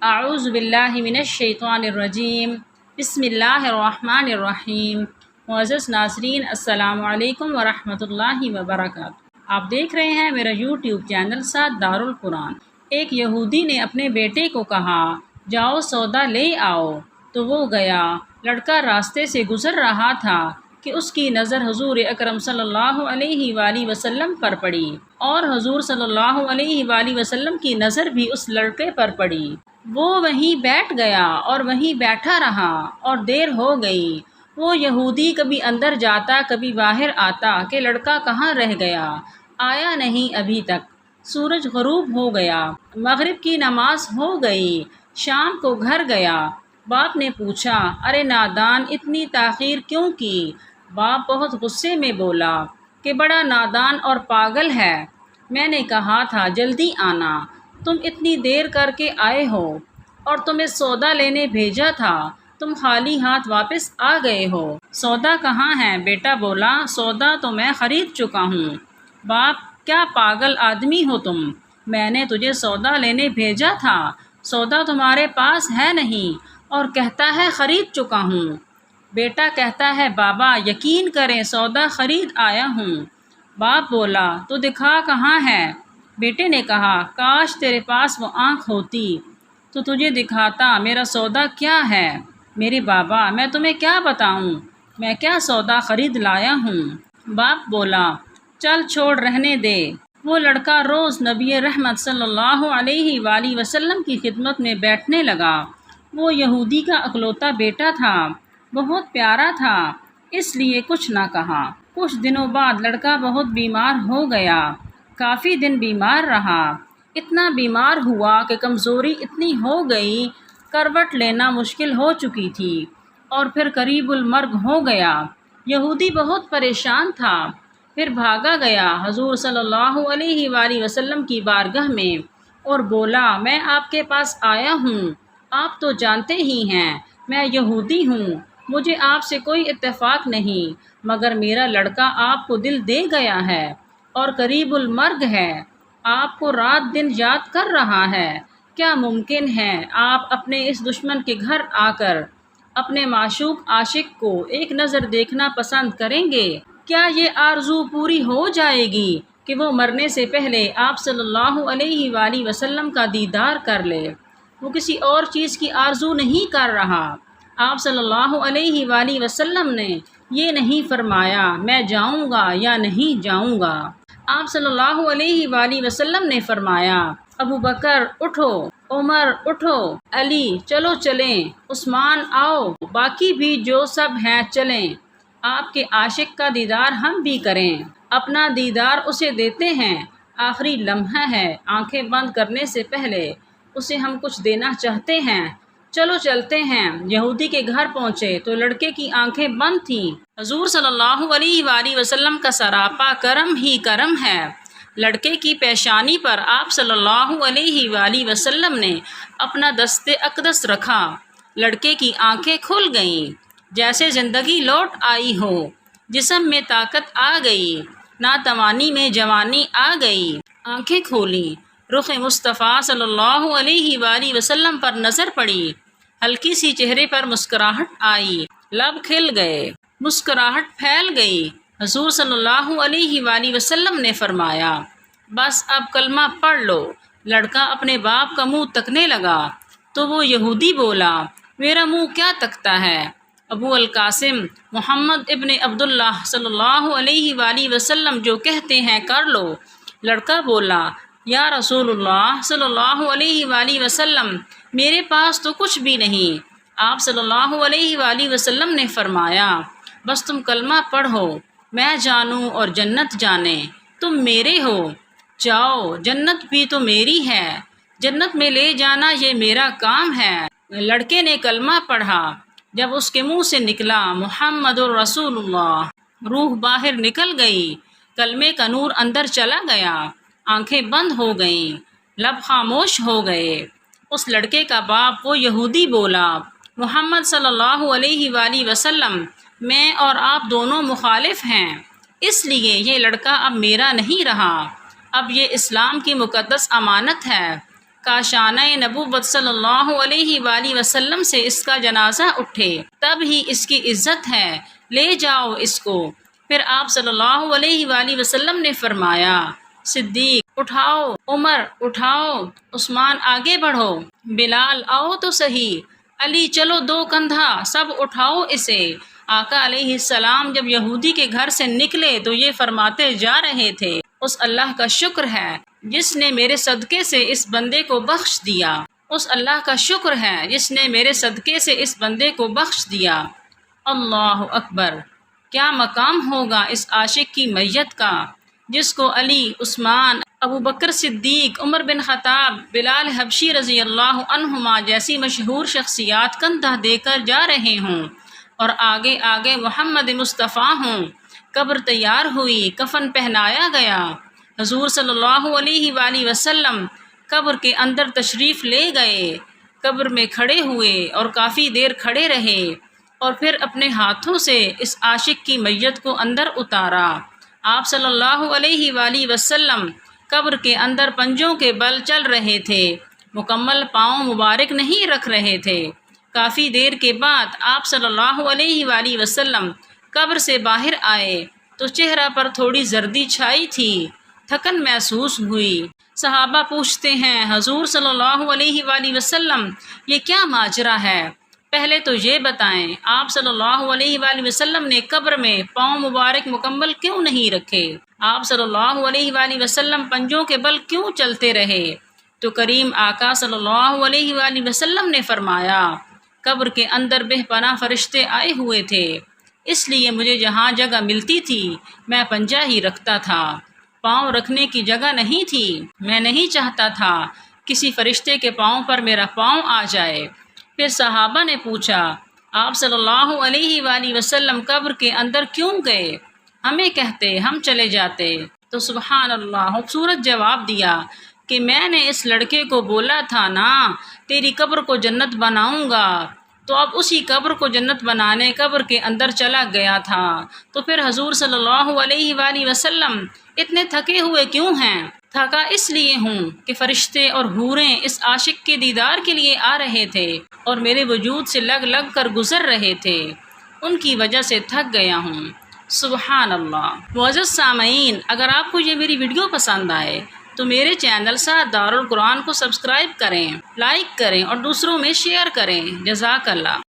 اعوذ باللہ من الشیطان الرجیم، بسم اللہ الرحمن الرحیم۔ معزز ناظرین، السلام علیکم ورحمۃ اللہ وبرکاتہ۔ آپ دیکھ رہے ہیں میرا یوٹیوب چینل سعد دارالقرآن۔ ایک یہودی نے اپنے بیٹے کو کہا جاؤ سودا لے آؤ، تو وہ گیا۔ لڑکا راستے سے گزر رہا تھا کہ اس کی نظر حضور اکرم صلی اللہ علیہ وآلہ وسلم پر پڑی، اور حضور صلی اللہ علیہ وآلہ وسلم کی نظر بھی اس لڑکے پر پڑی۔ وہ وہیں بیٹھ گیا اور وہیں بیٹھا رہا، اور دیر ہو گئی۔ وہ یہودی کبھی اندر جاتا کبھی باہر آتا کہ لڑکا کہاں رہ گیا، آیا نہیں ابھی تک۔ سورج غروب ہو گیا، مغرب کی نماز ہو گئی، شام کو گھر گیا۔ باپ نے پوچھا ارے نادان، اتنی تاخیر کیوں کی؟ باپ بہت غصے میں بولا کہ بڑا نادان اور پاگل ہے، میں نے کہا تھا جلدی آنا، تم اتنی دیر کر کے آئے ہو، اور تمہیں سودا لینے بھیجا تھا، تم خالی ہاتھ واپس آ گئے ہو۔ سودا کہاں ہے؟ بیٹا بولا سودا تو میں خرید چکا ہوں۔ باپ کیا پاگل آدمی ہو تم، میں نے تجھے سودا لینے بھیجا تھا، سودا تمہارے پاس ہے نہیں، اور کہتا ہے خرید چکا ہوں۔ بیٹا کہتا ہے بابا یقین کریں سودا خرید آیا ہوں۔ باپ بولا تو دکھا کہاں ہے؟ بیٹے نے کہا کاش تیرے پاس وہ آنکھ ہوتی تو تجھے دکھاتا میرا سودا کیا ہے۔ میرے بابا میں تمہیں کیا بتاؤں، میں کیا سودا خرید لایا ہوں۔ باپ بولا چل چھوڑ رہنے دے۔ وہ لڑکا روز نبی رحمت صلی اللہ علیہ وآلہ وسلم کی خدمت میں بیٹھنے لگا۔ وہ یہودی کا اکلوتا بیٹا تھا، بہت پیارا تھا، اس لیے کچھ نہ کہا۔ کچھ دنوں بعد لڑکا بہت بیمار ہو گیا، کافی دن بیمار رہا، اتنا بیمار ہوا کہ کمزوری اتنی ہو گئی، کروٹ لینا مشکل ہو چکی تھی، اور پھر قریب المرگ ہو گیا۔ یہودی بہت پریشان تھا، پھر بھاگا گیا حضور صلی اللہ علیہ وآلہ وسلم کی بارگاہ میں، اور بولا میں آپ کے پاس آیا ہوں، آپ تو جانتے ہی ہیں میں یہودی ہوں، مجھے آپ سے کوئی اتفاق نہیں، مگر میرا لڑکا آپ کو دل دے گیا ہے اور قریب المرگ ہے، آپ کو رات دن یاد کر رہا ہے۔ کیا ممکن ہے آپ اپنے اس دشمن کے گھر آ کر اپنے معشوق عاشق کو ایک نظر دیکھنا پسند کریں گے؟ کیا یہ آرزو پوری ہو جائے گی کہ وہ مرنے سے پہلے آپ صلی اللہ علیہ وآلہ وسلم کا دیدار کر لے؟ وہ کسی اور چیز کی آرزو نہیں کر رہا۔ آپ صلی اللہ علیہ وآلہ وسلم نے یہ نہیں فرمایا میں جاؤں گا یا نہیں جاؤں گا۔ آپ صلی اللہ علیہ وآلہ وسلم نے فرمایا ابو بکر اٹھو، عمر اٹھو، علی چلو چلیں، عثمان آؤ، باقی بھی جو سب ہیں چلیں، آپ کے عاشق کا دیدار ہم بھی کریں۔ اپنا دیدار اسے دیتے ہیں، آخری لمحہ ہے، آنکھیں بند کرنے سے پہلے اسے ہم کچھ دینا چاہتے ہیں، چلو چلتے ہیں۔ یہودی کے گھر پہنچے تو لڑکے کی آنکھیں بند تھیں۔ حضور صلی اللہ علیہ وآلہ وسلم کا سراپا کرم ہی کرم ہے۔ لڑکے کی پیشانی پر آپ صلی اللہ علیہ وآلہ وسلم نے اپنا دست اقدس رکھا، لڑکے کی آنکھیں کھل گئیں، جیسے زندگی لوٹ آئی ہو، جسم میں طاقت آ گئی، ناتوانی میں جوانی آ گئی۔ آنکھیں کھولیں، رخ مصطفیٰ صلی اللہ علیہ وآلہ وسلم پر نظر پڑی، ہلکی سی چہرے پر مسکراہٹ آئی، لب کھل گئے، مسکراہٹ پھیل گئی۔ حضور صلی اللہ علیہ وآلہ وسلم نے فرمایا بس اب کلمہ پڑھ لو۔ لڑکا اپنے باپ کا منہ تکنے لگا تو وہ یہودی بولا میرا منہ کیا تکتا ہے؟ ابو القاسم محمد ابن عبداللہ صلی اللہ علیہ وآلہ وسلم جو کہتے ہیں کر لو۔ لڑکا بولا یا رسول اللہ صلی اللہ علیہ وآلہ وسلم میرے پاس تو کچھ بھی نہیں۔ آپ صلی اللہ علیہ وآلہ وسلم نے فرمایا بس تم کلمہ پڑھو، میں جانوں اور جنت جانے، تم میرے ہو، جاؤ جنت بھی تو میری ہے، جنت میں لے جانا یہ میرا کام ہے۔ لڑکے نے کلمہ پڑھا، جب اس کے منہ سے نکلا محمد الرسول اللہ، روح باہر نکل گئی، کلمے کا نور اندر چلا گیا، آنکھیں بند ہو گئیں، لب خاموش ہو گئے۔ اس لڑکے کا باپ وہ یہودی بولا محمد صلی اللہ علیہ وآلہ وسلم میں اور آپ دونوں مخالف ہیں، اس لیے یہ لڑکا اب میرا نہیں رہا، اب یہ اسلام کی مقدس امانت ہے، کاشانہ نبوت صلی اللہ علیہ وآلہ وسلم سے اس کا جنازہ اٹھے، تب ہی اس کی عزت ہے، لے جاؤ اس کو۔ پھر آپ صلی اللہ علیہ وآلہ وسلم نے فرمایا، صدیق اٹھاؤ، عمر اٹھاؤ، عثمان آگے بڑھو، بلال آؤ تو صحیح، علی چلو دو کندھا، سب اٹھاؤ اسے۔ آقا علیہ السلام جب یہودی کے گھر سے نکلے تو یہ فرماتے جا رہے تھے، اس اللہ کا شکر ہے جس نے میرے صدقے سے اس بندے کو بخش دیا، اس اللہ کا شکر ہے جس نے میرے صدقے سے اس بندے کو بخش دیا۔ اللہ اکبر! کیا مقام ہوگا اس عاشق کی میت کا جس کو علی، عثمان، ابو بکر صدیق، عمر بن خطاب، بلال حبشی رضی اللہ عنہما جیسی مشہور شخصیات کندھا دے کر جا رہے ہوں، اور آگے آگے محمد مصطفیٰ ہوں۔ قبر تیار ہوئی، کفن پہنایا گیا، حضور صلی اللہ علیہ وآلہ وسلم قبر کے اندر تشریف لے گئے، قبر میں کھڑے ہوئے اور کافی دیر کھڑے رہے، اور پھر اپنے ہاتھوں سے اس عاشق کی میت کو اندر اتارا۔ آپ صلی اللہ علیہ وآلہ وسلم قبر کے اندر پنجوں کے بل چل رہے تھے، مکمل پاؤں مبارک نہیں رکھ رہے تھے۔ کافی دیر کے بعد آپ صلی اللہ علیہ وآلہ وسلم قبر سے باہر آئے تو چہرہ پر تھوڑی زردی چھائی تھی، تھکن محسوس ہوئی۔ صحابہ پوچھتے ہیں، حضور صلی اللہ علیہ وآلہ وسلم یہ کیا ماجرا ہے؟ پہلے تو یہ بتائیں، آپ صلی اللہ علیہ وآلہ وسلم نے قبر میں پاؤں مبارک مکمل کیوں نہیں رکھے؟ آپ صلی اللہ علیہ وآلہ وسلم پنجوں کے بل کیوں چلتے رہے؟ تو کریم آقا صلی اللہ علیہ وآلہ وسلم نے فرمایا، قبر کے اندر بے پناہ فرشتے آئے ہوئے تھے، اس لیے مجھے جہاں جگہ ملتی تھی میں پنجہ ہی رکھتا تھا، پاؤں رکھنے کی جگہ نہیں تھی۔ میں نہیں چاہتا تھا کسی فرشتے کے پاؤں پر میرا پاؤں آ جائے۔ پھر صحابہ نے پوچھا، آپ صلی اللہ علیہ وآلہ وسلم قبر کے اندر کیوں گئے؟ ہمیں کہتے، ہم چلے جاتے۔ تو سبحان اللہ، خوبصورت جواب دیا کہ میں نے اس لڑکے کو بولا تھا نا تیری قبر کو جنت بناؤں گا، تو اب اسی قبر کو جنت بنانے قبر کے اندر چلا گیا تھا۔ تو پھر حضور صلی اللہ علیہ وآلہ وسلم اتنے تھکے ہوئے کیوں ہیں؟ تھکا اس لیے ہوں کہ فرشتے اور حوریں اس عاشق کے دیدار کے لیے آ رہے تھے اور میرے وجود سے لگ لگ کر گزر رہے تھے، ان کی وجہ سے تھک گیا ہوں۔ سبحان اللہ۔ معزز سامعین، اگر آپ کو یہ میری ویڈیو پسند آئے تو میرے چینل سعادت دار القرآن کو سبسکرائب کریں، لائک کریں اور دوسروں میں شیئر کریں۔ جزاک اللہ۔